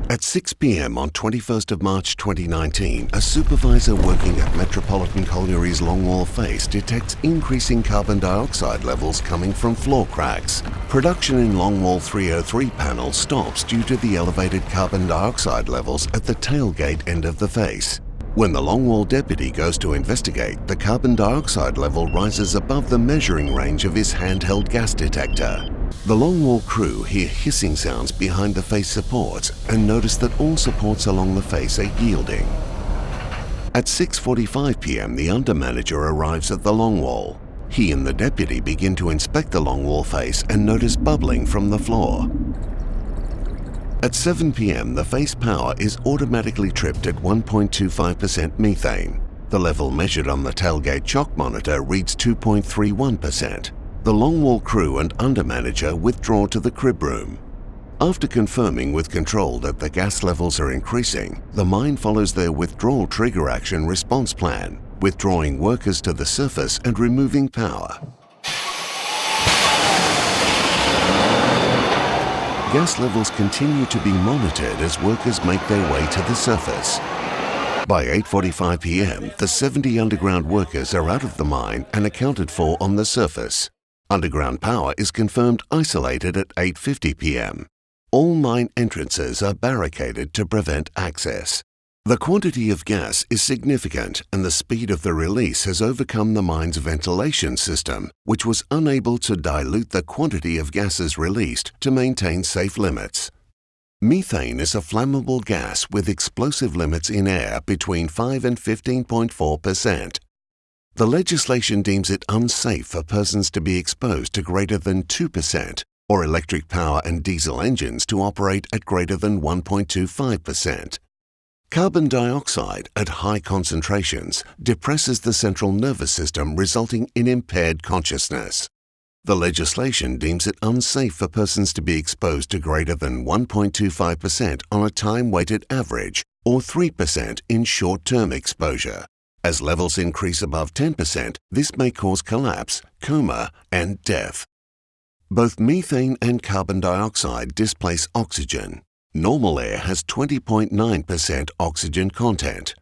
At 6 p.m. on 21st of March 2019, a supervisor working at Metropolitan Colliery's longwall face detects increasing carbon dioxide levels coming from floor cracks. Production in longwall 303 panel stops due to the elevated carbon dioxide levels at the tailgate end of the face. When the longwall deputy goes to investigate, the carbon dioxide level rises above the measuring range of his handheld gas detector. The longwall crew hear hissing sounds behind the face supports and notice that all supports along the face are yielding. At 6:45 p.m. the under-manager arrives at the longwall. He and the deputy begin to inspect the longwall face and notice bubbling from the floor. At 7 p.m. the face power is automatically tripped at 1.25% methane. The level measured on the tailgate shock monitor reads 2.31%. The longwall crew and under-manager withdraw to the crib room. After confirming with control that the gas levels are increasing, the mine follows their withdrawal trigger action response plan, withdrawing workers to the surface and removing power. Gas levels continue to be monitored as workers make their way to the surface. By 8:45 p.m, the 70 underground workers are out of the mine and accounted for on the surface. Underground power is confirmed isolated at 8:50 p.m. All mine entrances are barricaded to prevent access. The quantity of gas is significant and the speed of the release has overcome the mine's ventilation system, which was unable to dilute the quantity of gases released to maintain safe limits. Methane is a flammable gas with explosive limits in air between 5 and 15.4%. The legislation deems it unsafe for persons to be exposed to greater than 2% or electric power and diesel engines to operate at greater than 1.25%. Carbon dioxide at high concentrations depresses the central nervous system, resulting in impaired consciousness. The legislation deems it unsafe for persons to be exposed to greater than 1.25% on a time-weighted average or 3% in short-term exposure. As levels increase above 10%, this may cause collapse, coma, and death. Both methane and carbon dioxide displace oxygen. Normal air has 20.9% oxygen content.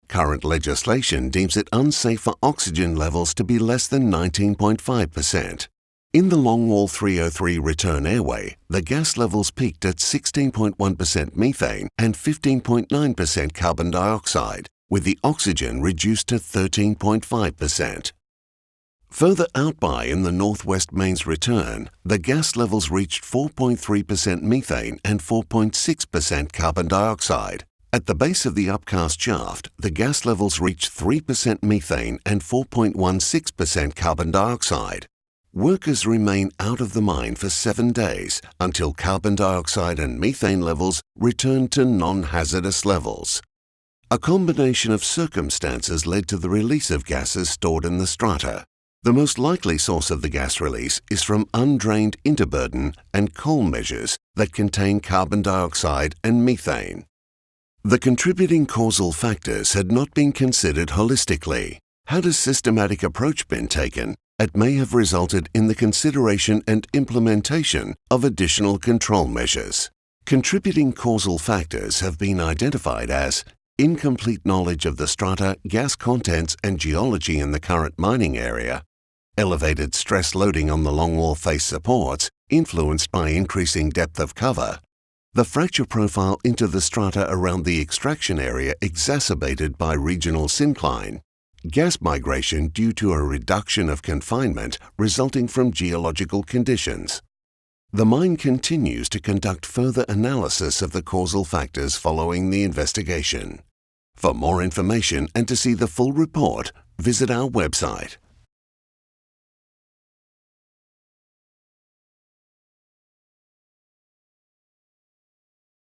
Current legislation deems it unsafe for oxygen levels to be less than 19.5%. In the longwall 303 return airway, the gas levels peaked at 16.1% methane and 15.9% carbon dioxide, with the oxygen reduced to 13.5%. Further outby in the Northwest Mains return, the gas levels reached 4.3% methane and 4.6% carbon dioxide. At the base of the upcast shaft, the gas levels reached 3% methane and 4.16% carbon dioxide. Workers remain out of the mine for 7 days until carbon dioxide and methane levels return to non-hazardous levels. A combination of circumstances led to the release of gases stored in the strata. The most likely source of the gas release is from undrained interburden and coal measures that contain carbon dioxide and methane. The contributing causal factors had not been considered holistically. Had a systematic approach been taken, it may have resulted in the consideration and implementation of additional control measures. Contributing causal factors have been identified as incomplete knowledge of the strata, gas contents, and geology in the current mining area, elevated stress loading on the longwall face supports, influenced by increasing depth of cover, the fracture profile into the strata around the extraction area exacerbated by regional syncline, gas migration due to a reduction of confinement resulting from geological conditions. The mine continues to conduct further analysis of the causal factors following the investigation. For more information and to see the full report, visit our website.